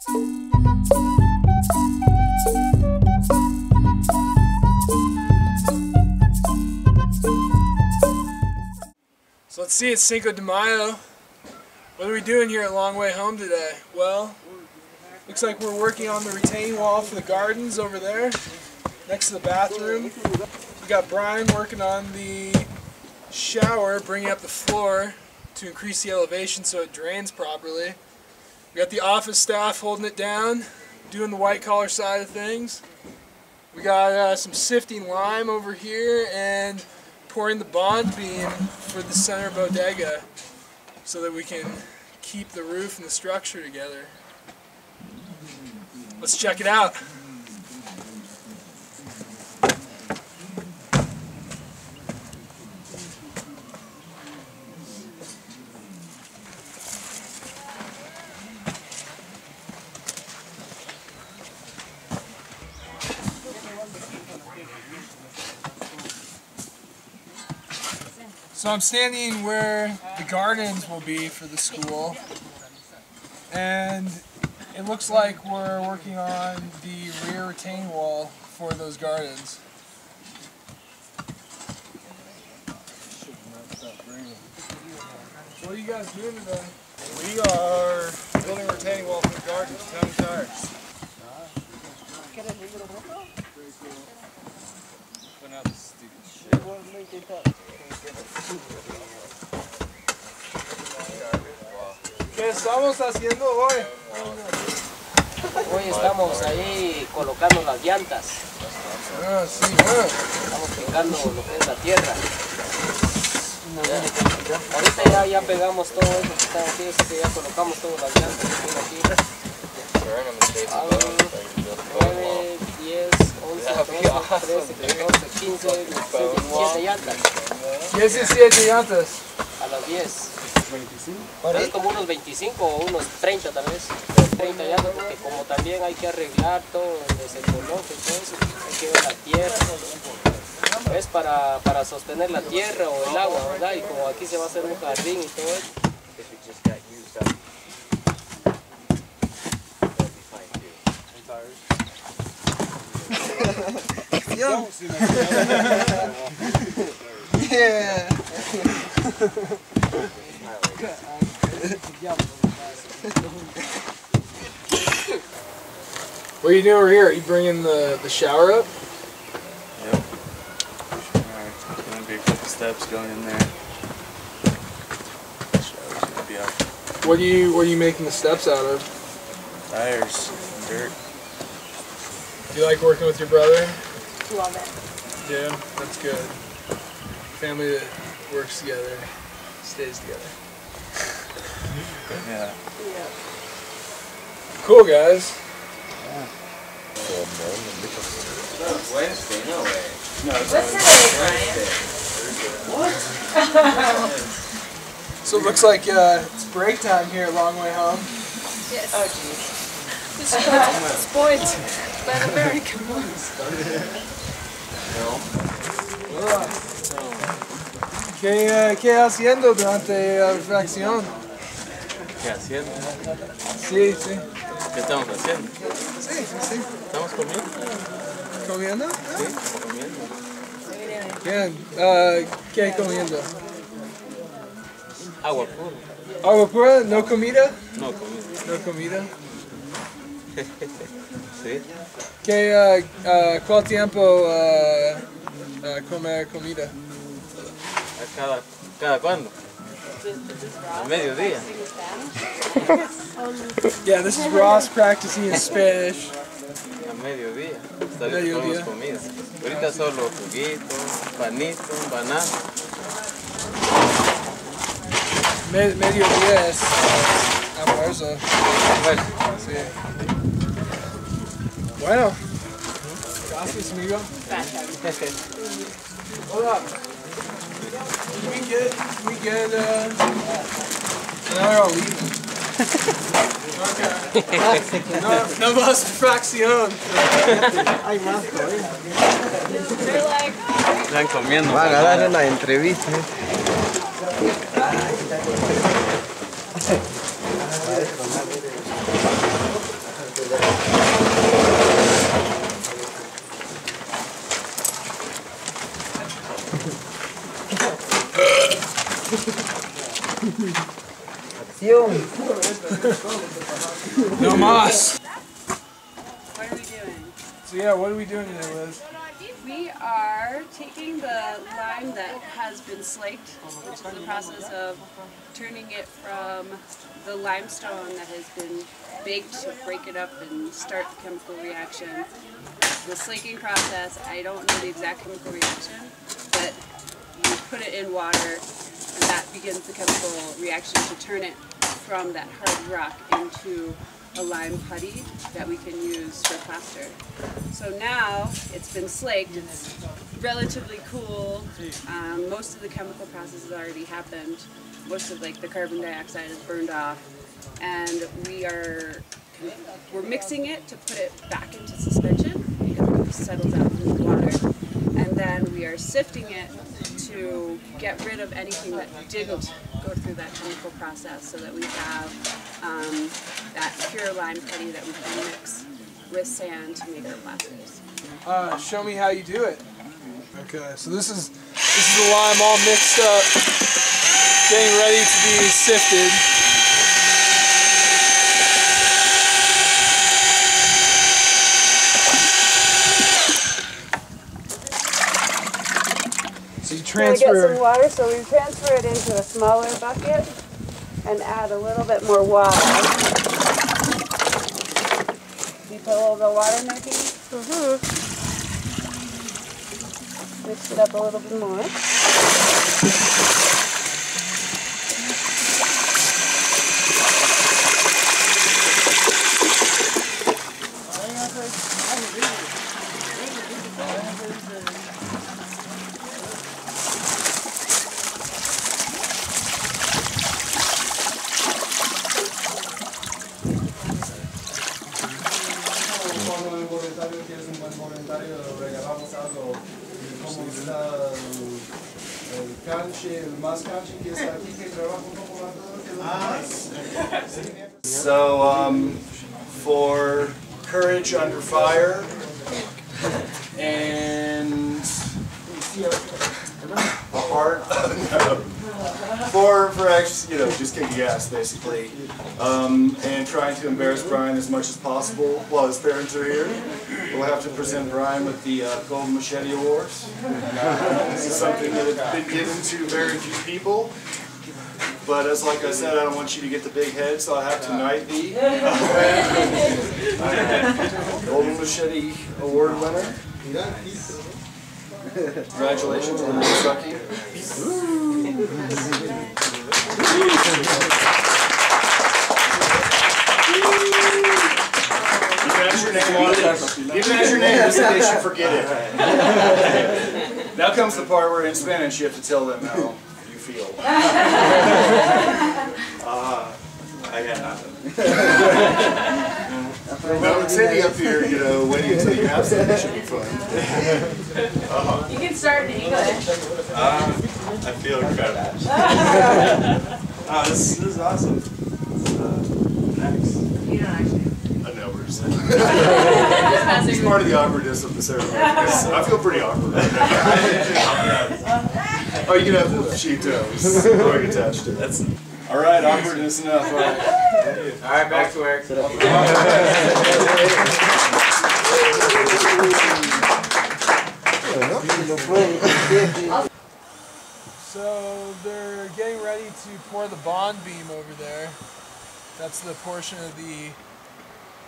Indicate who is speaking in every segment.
Speaker 1: So let's see, it's Cinco de Mayo. What are we doing here at Long Way Home today? Well, looks like we're working on the retaining wall for the gardens over there, next to the bathroom. We got Brian working on the shower, bringing up the floor to increase the elevation so it drains properly. We got the office staff holding it down, doing the white collar side of things. We got some sifting lime over here and pouring the bond beam for the center bodega so that we can keep the roof and the structure together. Let's check it out. So I'm standing where the gardens will be for the school, and it looks like we're working on the rear retaining wall for those gardens. What are you guys doing today?
Speaker 2: We are building a retaining wall for the gardens, County Tires. Putting out the stupid shit.
Speaker 1: ¿Qué estamos haciendo hoy?
Speaker 3: Hoy estamos ahí colocando las llantas.
Speaker 1: Ah, sí, bueno.
Speaker 3: Estamos picando lo que es la tierra. Ahorita ya pegamos todo eso que está aquí, así que ya colocamos todas las llantas que tiene aquí. 9, 10, 11, 12, 13, 14, 15, 17 llantas.
Speaker 1: 17 llantas.
Speaker 3: A las 10. Es como unos 25 o unos 30 tal vez. 30 llantas, porque como también hay que arreglar todo, donde se coloque y todo eso, hay que ver la tierra. Es para sostener la tierra o el agua, ¿verdad? Y como aquí se va a hacer un jardín y todo eso.
Speaker 1: Yeah. What are you doing over here? Are you bringing the shower up?
Speaker 2: Yep. Alright, gonna be a couple steps going in there. Shower's gonna be up.
Speaker 1: What are you making the steps out of?
Speaker 2: Tires and dirt.
Speaker 1: Do you like working with your brother?
Speaker 4: Love it.
Speaker 1: Yeah, that's good. Family that works together, stays together.
Speaker 2: Yeah.
Speaker 1: Cool, guys.
Speaker 2: Yeah.
Speaker 5: Wednesday, no way.
Speaker 2: No, it's
Speaker 4: What's today, Brian?
Speaker 1: So it looks like it's break time here at Long Way Home.
Speaker 4: Yes. Oh, jeez. This is spoiled by the American ones.
Speaker 1: ¿Qué haciendo durante la reflexión?
Speaker 2: ¿Qué haciendo?
Speaker 1: Sí, sí.
Speaker 2: ¿Qué estamos haciendo?
Speaker 1: Sí, sí, sí.
Speaker 2: ¿Estamos comiendo?
Speaker 1: ¿Comiendo?
Speaker 2: Sí, comiendo.
Speaker 1: Bien. ¿Qué comiendo?
Speaker 2: Agua pura.
Speaker 1: ¿Agua pura? ¿No comida?
Speaker 2: No comida.
Speaker 1: No comida.
Speaker 2: Sí.
Speaker 1: ¿Cuál tiempo comer comida?
Speaker 2: ¿Cada cuándo? A mediodía.
Speaker 1: Yeah, this is Ross practicing his Spanish.
Speaker 2: A mediodía. Hasta ahorita comemos comida. Ahorita solo juguito, panito, banana.
Speaker 1: Mediodía es almuerzo. Sí. Bueno. Gracias, amigo. Hold up. Can we get now they're all leaving. Okay. No más fracción.
Speaker 6: Hay más todavía.
Speaker 4: They're like,
Speaker 2: Están comiendo.
Speaker 6: Van a dar una entrevista.
Speaker 1: No mas.
Speaker 7: What are we doing?
Speaker 1: So yeah, what are we doing today, Liz?
Speaker 7: We are taking the lime that has been slaked, which is the process of turning it from the limestone that has been baked to break it up and start the chemical reaction. The slaking process, I don't know the exact chemical reaction, but you put it in water and that begins the chemical reaction to turn it from that hard rock into a lime putty that we can use for plaster. So now it's been slaked, it's relatively cool, most of the chemical process has already happened, most of the carbon dioxide is burned off, and we're mixing it to put it back into suspension because it settles out from the water, and then we are sifting it to get rid of anything that didn't go through that chemical process so that we have that pure lime putty that we can mix with sand to make our plasters.
Speaker 1: Show me how you do it. Okay, so this is the lime all mixed up, getting ready to be sifted. So you transfer.
Speaker 7: We're going to get some water, so we transfer it into a smaller bucket and add a little bit more water. You put a little bit of water in there, Katie? Mix it up a little bit more.
Speaker 8: So, for courage under fire and a heart, for actually, just kicking ass basically, and trying to embarrass Brian as much as possible while his parents are here. We'll have to present Brian with the Golden Machete Awards. This is something that has been given to very few people. But as like I said, I don't want you to get the big head, so I have to knight thee. Golden Machete Award winner. Congratulations on Kentucky. You can ask your name on it. You can ask your name just in case you forget it. Now comes the part where in Spanish you have to tell them how you feel. I got nothing. Well, sitting up here, waiting until you have something should be fun.
Speaker 7: You can start in English.
Speaker 8: I feel incredible. This is awesome. Next.
Speaker 7: You don't actually.
Speaker 8: I know we're just it's part of the awkwardness of the ceremony. I feel pretty awkward right now. Oh, you can have the sheet toes already attached to it. All right, awkwardness enough. All right, back to work.
Speaker 1: So they're getting ready to pour the bond beam over there. That's the portion of the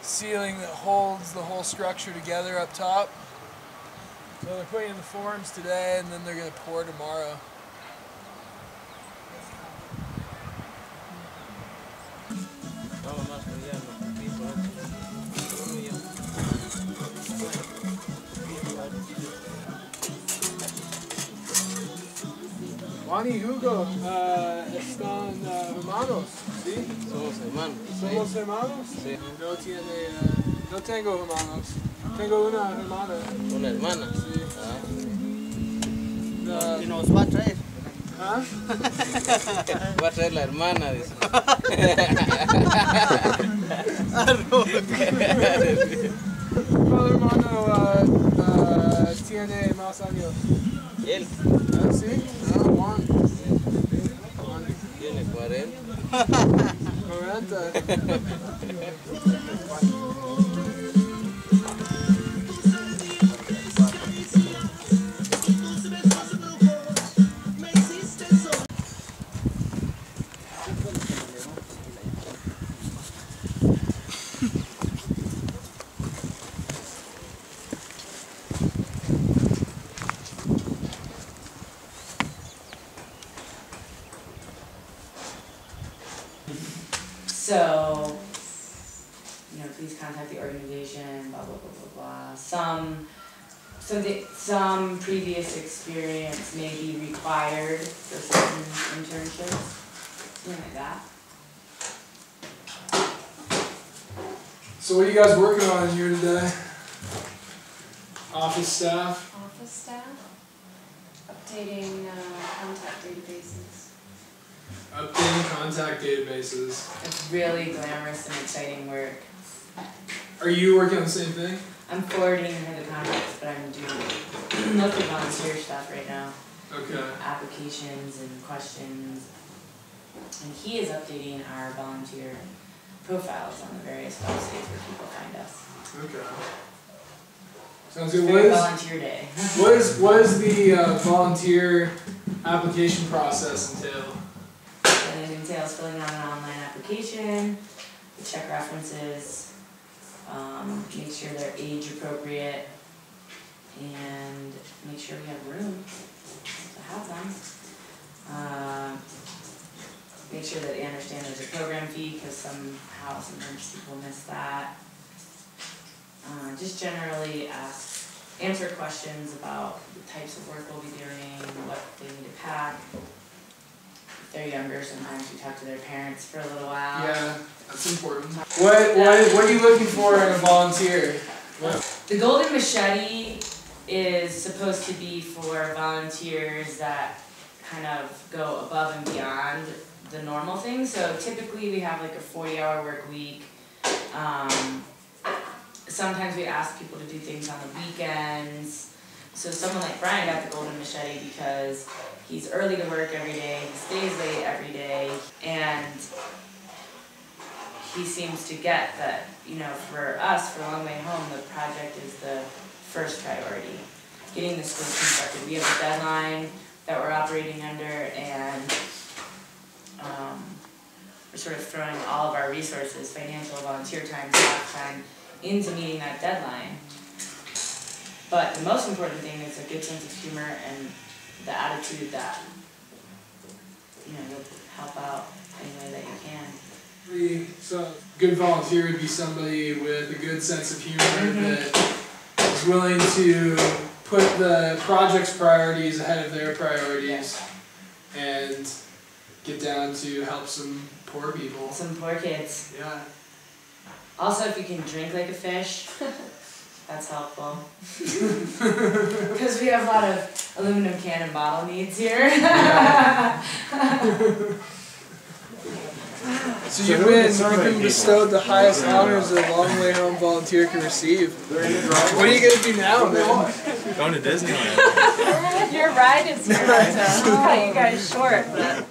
Speaker 1: ceiling that holds the whole structure together up top. So they're putting in the forms today and then they're going to pour tomorrow. Juan y Hugo están hermanos, ¿sí?
Speaker 2: Somos hermanos.
Speaker 1: ¿Somos hermanos?
Speaker 2: Sí.
Speaker 1: No tengo hermanos. Tengo una hermana.
Speaker 2: Una hermana.
Speaker 1: Sí.
Speaker 9: Y nos va a traer.
Speaker 1: ¿Ah?
Speaker 2: Va a traer la hermana, dice.
Speaker 1: Mi hermano tiene más años.
Speaker 2: ¿Él?
Speaker 1: ¿Sí? No, Juan.
Speaker 2: Tiene 40.
Speaker 1: Santa.
Speaker 9: So, please contact the organization, blah, blah, blah, blah, blah. Some previous experience may be required for certain internships, something like that.
Speaker 1: So what are you guys working on here today? Office staff?
Speaker 4: Office staff, updating contact databases.
Speaker 1: Updating contact databases.
Speaker 9: It's really glamorous and exciting work.
Speaker 1: Are you working on the same thing?
Speaker 9: I'm forwarding her the contacts, but I'm doing mostly volunteer stuff right now.
Speaker 1: Okay.
Speaker 9: Applications and questions. And he is updating our volunteer profiles on the various websites where people find us.
Speaker 1: Okay. Sounds good.
Speaker 9: Very volunteer day.
Speaker 1: What is the volunteer application process entail?
Speaker 9: And it entails filling out an online application, check references, make sure they're age appropriate, and make sure we have room to have them. Make sure that they understand there's a program fee, because sometimes people miss that. Just generally answer questions about the types of work we'll be doing, what they need to pack. If they're younger, sometimes we talk to their parents for a little while.
Speaker 1: Yeah, that's important. What are you looking for in a volunteer?
Speaker 9: The Golden Machete is supposed to be for volunteers that kind of go above and beyond the normal thing. So typically we have like a 40-hour work week. Sometimes we ask people to do things on the weekends. So someone like Brian got the Golden Machete because he's early to work every day, he stays late every day, and he seems to get that, for us, for Long Way Home, the project is the first priority. Getting the school constructed. We have a deadline that we're operating under, and we're sort of throwing all of our resources, financial, volunteer time, staff time, into meeting that deadline. But the most important thing is a good sense of humor and the attitude that, you'll help out any way that you can.
Speaker 1: So, good volunteer would be somebody with a good sense of humor that is willing to put the project's priorities ahead of their priorities and get down to help some poor people.
Speaker 9: Some poor kids.
Speaker 1: Yeah.
Speaker 9: Also, if you can drink like a fish, that's helpful. Because we have a lot of aluminum can and bottle needs here.
Speaker 1: So you've been bestowed the highest honors that a Long Way Home volunteer can receive. What are you going to do now, man?
Speaker 2: Going to Disneyland.
Speaker 4: Your ride is here to cut you guys short, but